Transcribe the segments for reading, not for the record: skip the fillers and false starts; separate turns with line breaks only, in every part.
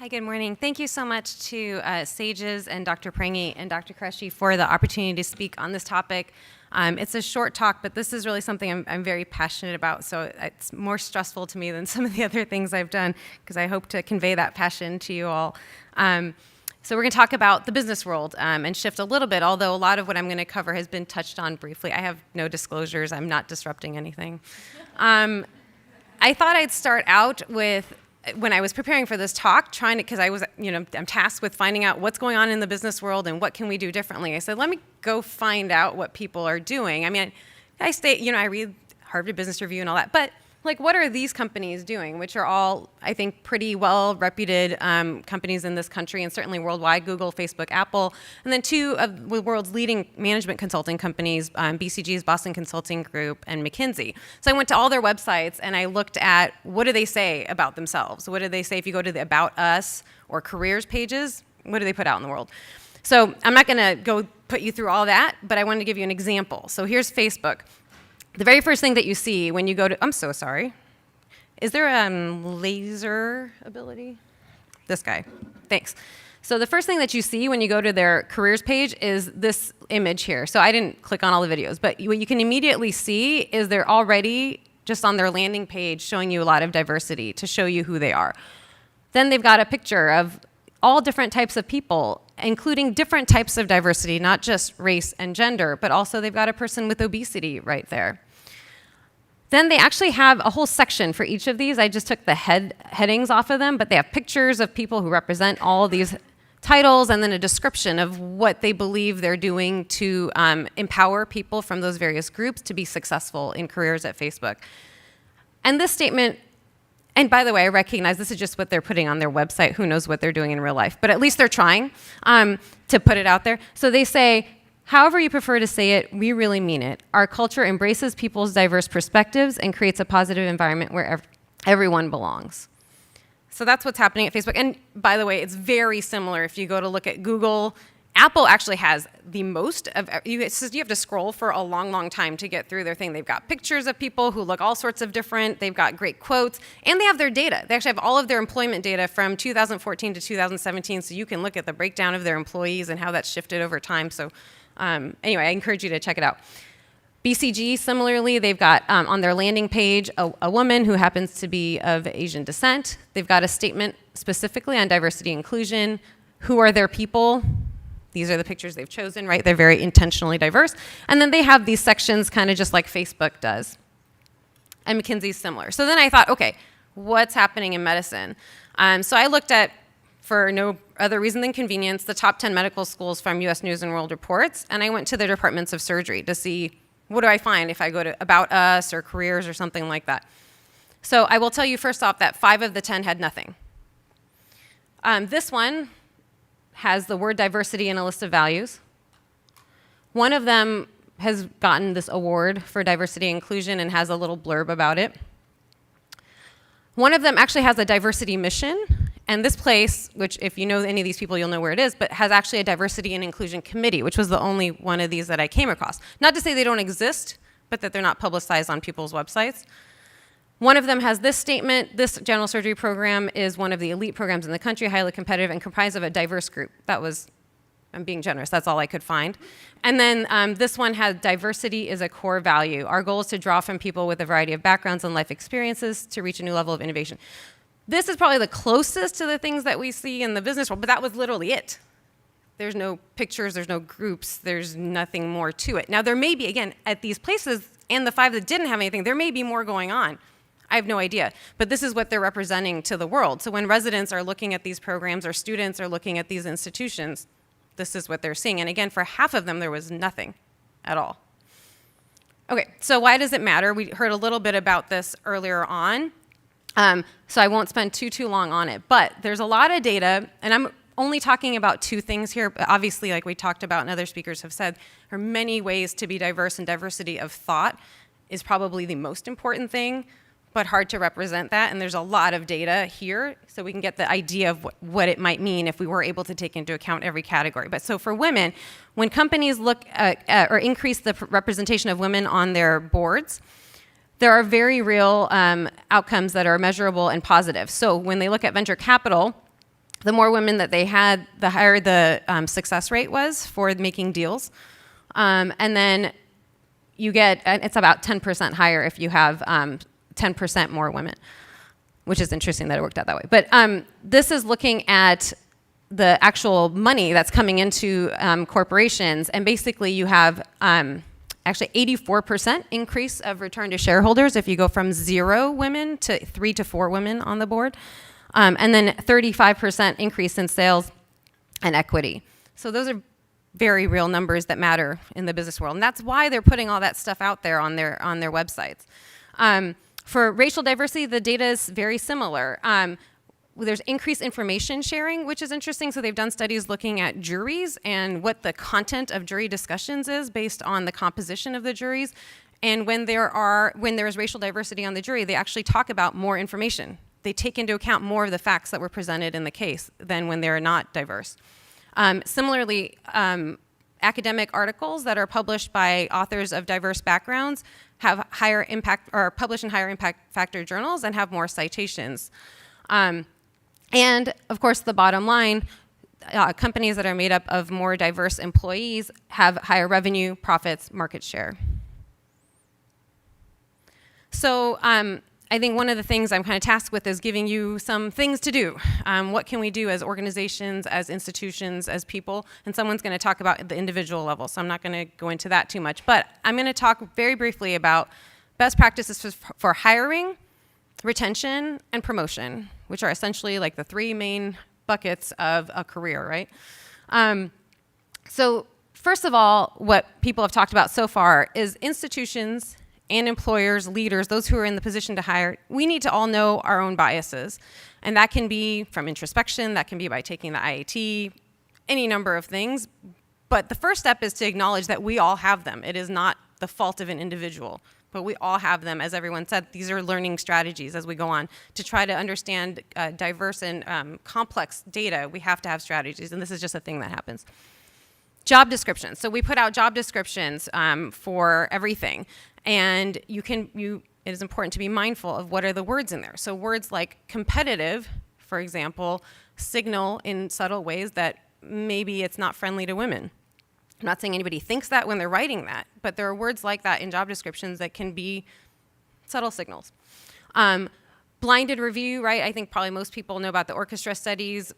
Hi, good morning. Thank you so much to Sages and Dr. Prangy and Dr. Qureshi for the opportunity to speak on this topic. It's a short talk, but this is really something I'm very passionate about, so it's more stressful to me than some of the other things I've done, because I hope to convey that passion to you all. So we're going to talk about the business world and shift a little bit, although a lot of what I'm going to cover has been touched on briefly. I have no disclosures. I'm not disrupting anything. I thought I'd start out with, when I was preparing for this talk, because I'm tasked with finding out what's going on in the business world and what can we do differently. I said, let me go find out what people are doing. I mean, I read Harvard Business Review and all that, but what are these companies doing, which are all, I think, pretty well-reputed companies in this country and certainly worldwide: Google, Facebook, Apple, and then two of the world's leading management consulting companies, BCG's Boston Consulting Group and McKinsey. So I went to all their websites and I looked at what do they say about themselves. What do they say if you go to the About Us or Careers pages? What do they put out in the world? So I'm not going to go put you through all that, but I wanted to give you an example. So here's Facebook. The very first thing that you see when you go to, I'm so sorry. Is there a laser ability? This guy, thanks. So the first thing that you see when you go to their careers page is this image here. So I didn't click on all the videos, but what you can immediately see is they're already just on their landing page showing you a lot of diversity to show you who they are. Then they've got a picture of all different types of people, including different types of diversity, not just race and gender, but also they've got a person with obesity right there. Then they actually have a whole section for each of these. I just took the headings off of them, but they have pictures of people who represent all these titles and then a description of what they believe they're doing to empower people from those various groups to be successful in careers at Facebook. And this statement, and by the way, I recognize this is just what they're putting on their website. Who knows what they're doing in real life? But at least they're trying to put it out there. So they say, however you prefer to say it, we really mean it. Our culture embraces people's diverse perspectives and creates a positive environment where everyone belongs. So that's what's happening at Facebook. And by the way, it's very similar if you go to look at Google. Apple actually has the most of, you have to scroll for a long, long time to get through their thing. They've got pictures of people who look all sorts of different. They've got great quotes, and they have their data. They actually have all of their employment data from 2014 to 2017, so you can look at the breakdown of their employees and how that's shifted over time. So anyway, I encourage you to check it out. BCG, similarly, they've got on their landing page a woman who happens to be of Asian descent. They've got a statement specifically on diversity and inclusion. Who are their people? These are the pictures they've chosen, right? They're very intentionally diverse. And then they have these sections kind of just like Facebook does. And McKinsey's similar. So then I thought, okay, what's happening in medicine? So I looked at, for no other reason than convenience, the top 10 medical schools from US News and World Reports, and I went to their departments of surgery to see what do I find if I go to About Us or Careers or something like that. So I will tell you first off that 5 of the 10 had nothing. This one has the word diversity in a list of values. One of them has gotten this award for diversity and inclusion and has a little blurb about it. One of them actually has a diversity mission, and this place, which if you know any of these people, you'll know where it is, but has actually a diversity and inclusion committee, which was the only one of these that I came across. Not to say they don't exist, but that they're not publicized on people's websites. One of them has this statement: this general surgery program is one of the elite programs in the country, highly competitive, and comprised of a diverse group. That was, I'm being generous, that's all I could find. And then this one has diversity is a core value. Our goal is to draw from people with a variety of backgrounds and life experiences to reach a new level of innovation. This is probably the closest to the things that we see in the business world, but that was literally it. There's no pictures, there's no groups, there's nothing more to it. Now there may be, again, at these places, and the 5 that didn't have anything, there may be more going on. I have no idea, but this is what they're representing to the world. So when residents are looking at these programs or students are looking at these institutions, this is what they're seeing. And again, for half of them, there was nothing at all. Okay, so why does it matter? We heard a little bit about this earlier on, so I won't spend too long on it. But there's a lot of data, and I'm only talking about 2 things here. But obviously, like we talked about and other speakers have said, there are many ways to be diverse, and diversity of thought is probably the most important thing, but hard to represent that. And there's a lot of data here, so we can get the idea of what it might mean if we were able to take into account every category. But so for women, when companies look at or increase the representation of women on their boards, there are very real outcomes that are measurable and positive. So when they look at venture capital, the more women that they had, the higher the success rate was for making deals. And then you get, it's about 10% higher if you have 10% more women, which is interesting that it worked out that way. But this is looking at the actual money that's coming into corporations, and basically you have actually 84% increase of return to shareholders if you go from 0 women to 3 to 4 women on the board, and then 35% increase in sales and equity. So those are very real numbers that matter in the business world, and that's why they're putting all that stuff out there on their websites. For racial diversity, the data is very similar. There's increased information sharing, which is interesting. So they've done studies looking at juries and what the content of jury discussions is based on the composition of the juries. And when there is racial diversity on the jury, they actually talk about more information. They take into account more of the facts that were presented in the case than when they're not diverse. Similarly, academic articles that are published by authors of diverse backgrounds have higher impact, or are published in higher impact factor journals and have more citations. And of course, the bottom line, companies that are made up of more diverse employees have higher revenue, profits, market share. So I think one of the things I'm kind of tasked with is giving you some things to do. What can we do as organizations, as institutions, as people? And someone's going to talk about the individual level, so I'm not going to go into that too much. But I'm going to talk very briefly about best practices for hiring, retention, and promotion, which are essentially like the 3 main buckets of a career, right? So first of all, what people have talked about so far is institutions and employers, leaders, those who are in the position to hire, we need to all know our own biases. And that can be from introspection, that can be by taking the IAT, any number of things. But the first step is to acknowledge that we all have them. It is not the fault of an individual, but we all have them. As everyone said, these are learning strategies as we go on. To try to understand diverse and complex data, we have to have strategies, and this is just a thing that happens. Job descriptions. So we put out job descriptions for everything. And it is important to be mindful of what are the words in there. So words like competitive, for example, signal in subtle ways that maybe it's not friendly to women. I'm not saying anybody thinks that when they're writing that, but there are words like that in job descriptions that can be subtle signals. Blinded review, right? I think probably most people know about the orchestra studies.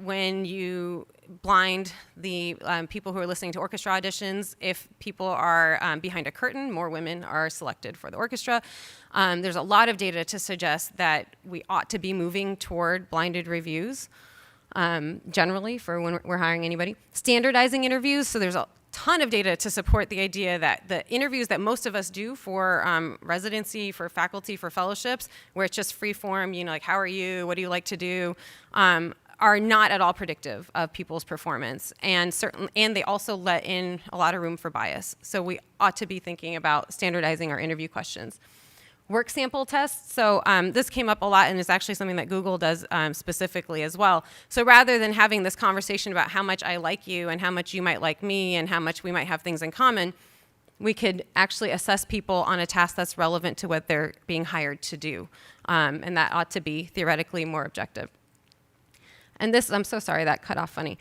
When you blind the people who are listening to orchestra auditions, if people are behind a curtain, more women are selected for the orchestra. There's a lot of data to suggest that we ought to be moving toward blinded reviews, generally for when we're hiring anybody. Standardizing interviews, so there's a ton of data to support the idea that the interviews that most of us do for residency, for faculty, for fellowships, where it's just free form, like how are you, what do you like to do, are not at all predictive of people's performance, and they also let in a lot of room for bias. So we ought to be thinking about standardizing our interview questions. Work sample tests. So this came up a lot, and it's actually something that Google does specifically as well. So rather than having this conversation about how much I like you and how much you might like me and how much we might have things in common, we could actually assess people on a task that's relevant to what they're being hired to do. And that ought to be theoretically more objective. And this, I'm so sorry, that cut off funny.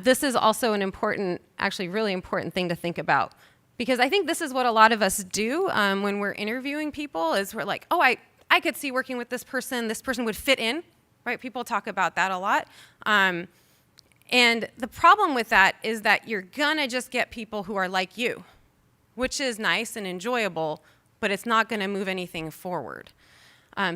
This is also an important, actually really important thing to think about. Because I think this is what a lot of us do when we're interviewing people, is we're like, oh, I could see working with this person would fit in, right? People talk about that a lot. And the problem with that is that you're gonna just get people who are like you, which is nice and enjoyable, but it's not gonna move anything forward.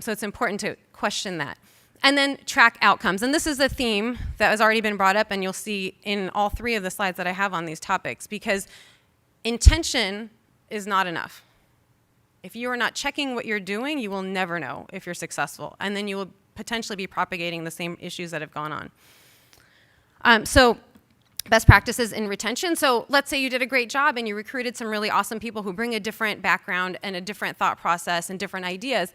So it's important to question that. And then track outcomes. And this is a theme that has already been brought up, and you'll see in all 3 of the slides that I have on these topics, because intention is not enough. If you are not checking what you're doing, you will never know if you're successful. And then you will potentially be propagating the same issues that have gone on. So best practices in retention. So let's say you did a great job and you recruited some really awesome people who bring a different background and a different thought process and different ideas.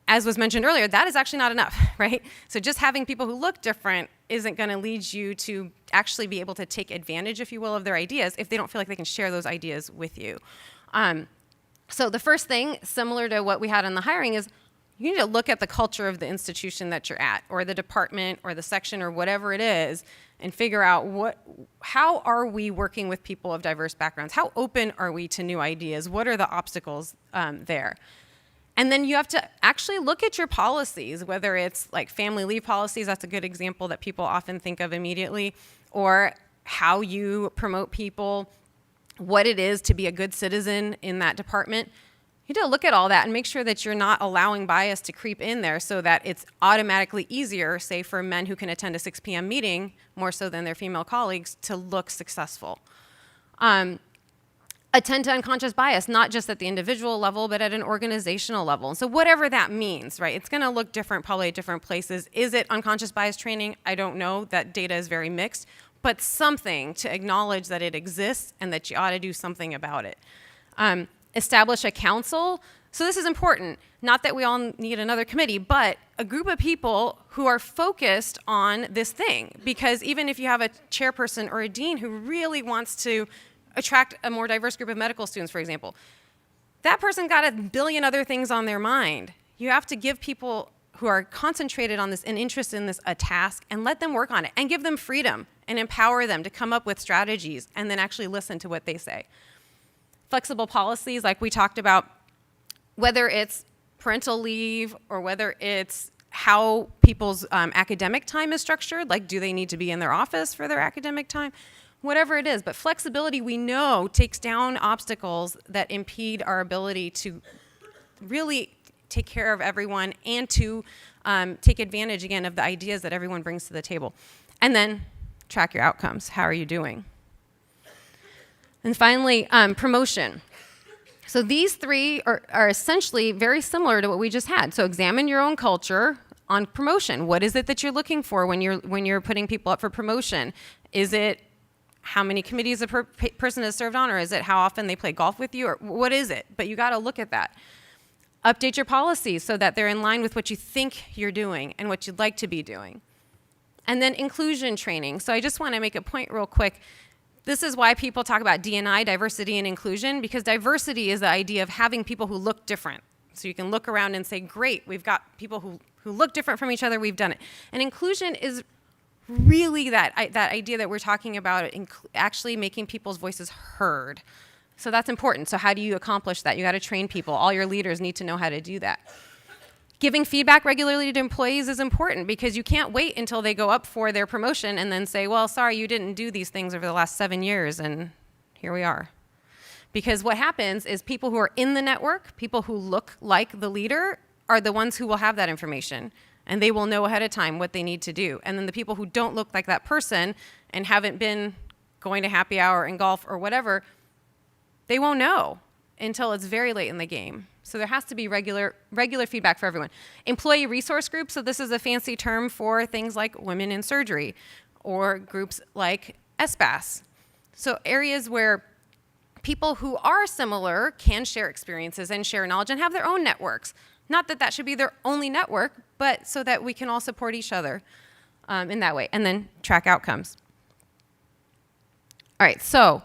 As was mentioned earlier, that is actually not enough, right? So just having people who look different isn't going to lead you to actually be able to take advantage, if you will, of their ideas if they don't feel like they can share those ideas with you. So the first thing, similar to what we had on the hiring, is You need to look at the culture of the institution that you're at, or the department, or the section, or whatever it is, and figure out how are we working with people of diverse backgrounds? How open are we to new ideas? What are the obstacles there? And then you have to actually look at your policies, whether it's like family leave policies, that's a good example that people often think of immediately, or how you promote people, what it is to be a good citizen in that department. You need to look at all that and make sure that you're not allowing bias to creep in there so that it's automatically easier, say for men who can attend a 6 p.m. meeting, more so than their female colleagues, to look successful. Attend to unconscious bias, not just at the individual level, but at an organizational level. And so whatever that means, right? It's gonna look different probably at different places. Is it unconscious bias training? I don't know. That data is very mixed. But something to acknowledge that it exists and that you ought to do something about it. Establish a council. So this is important. Not that we all need another committee, but a group of people who are focused on this thing. Because even if you have a chairperson or a dean who really wants to attract a more diverse group of medical students, for example, that person got a billion other things on their mind. You have to give people who are concentrated on this and interested in this a task and let them work on it and give them freedom and empower them to come up with strategies and then actually listen to what they say. Flexible policies, like we talked about, whether it's parental leave or whether it's how people's academic time is structured, like do they need to be in their office for their academic time? Whatever it is, but flexibility we know takes down obstacles that impede our ability to really take care of everyone and to take advantage again of the ideas that everyone brings to the table. And then track your outcomes. How are you doing? And finally, promotion. So these three are essentially very similar to what we just had. So examine your own culture on promotion. What is it that you're looking for when you're putting people up for promotion? Is it how many committees a person has served on, or is it how often they play golf with you, or what is it? But you got to look at that. Update your policies so that they're in line with what you think you're doing and what you'd like to be doing. And then inclusion training. So I just want to make a point real quick. This is why people talk about D&I, diversity and inclusion, because diversity is the idea of having people who look different. So you can look around and say, great, we've got people who look different from each other, we've done it. And inclusion is really that idea that we're talking about, actually making people's voices heard. So that's important. So how do you accomplish that? You got to train people. All your leaders need to know how to do that. Giving feedback regularly to employees is important because you can't wait until they go up for their promotion and then say, well, sorry, you didn't do these things over the last 7 years, and here we are. Because what happens is people who are in the network, people who look like the leader, are the ones who will have that information. And they will know ahead of time what they need to do. And then the people who don't look like that person and haven't been going to happy hour and golf or whatever, they won't know until it's very late in the game. So there has to be regular feedback for everyone. Employee resource groups, so this is a fancy term for things like women in surgery or groups like SBAS. So areas where people who are similar can share experiences and share knowledge and have their own networks. Not that that should be their only network, but so that we can all support each other in that way. And then track outcomes. All right, so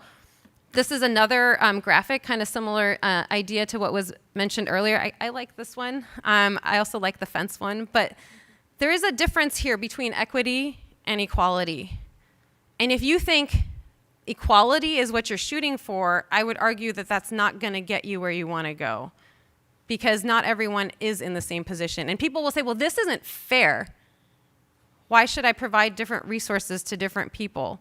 this is another graphic, kind of similar idea to what was mentioned earlier. I like this one. I also like the fence one. But there is a difference here between equity and equality. And if you think equality is what you're shooting for, I would argue that that's not going to get you where you want to go. Because not everyone is in the same position. And people will say, well, this isn't fair. Why should I provide different resources to different people?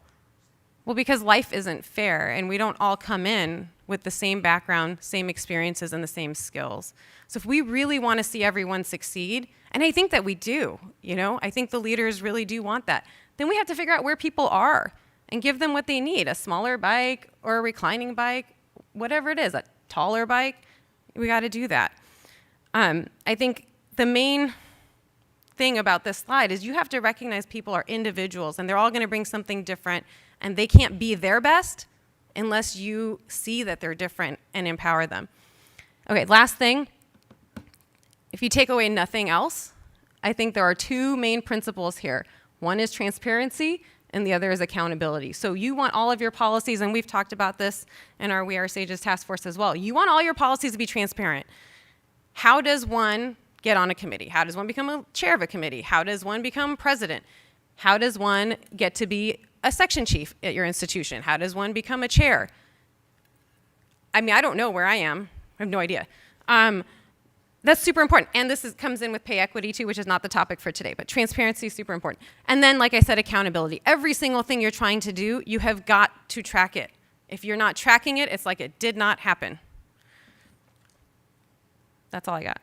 Well, because life isn't fair, and we don't all come in with the same background, same experiences, and the same skills. So if we really want to see everyone succeed, and I think that we do, I think the leaders really do want that, then we have to figure out where people are and give them what they need, a smaller bike or a reclining bike, whatever it is, a taller bike. We got to do that. I think the main thing about this slide is you have to recognize people are individuals and they're all going to bring something different, and they can't be their best unless you see that they're different and empower them. Okay, last thing. If you take away nothing else, I think there are two main principles here. One is transparency, and the other is accountability. So you want all of your policies, and we've talked about this in our We Are Sages task force as well. You want all your policies to be transparent. How does one get on a committee? How does one become a chair of a committee? How does one become president? How does one get to be a section chief at your institution? How does one become a chair? I mean, I don't know where I am. I have no idea. That's super important. And this comes in with pay equity too, which is not the topic for today, but transparency is super important. And then, like I said, accountability. Every single thing you're trying to do, you have got to track it. If you're not tracking it, it's like it did not happen. That's all I got.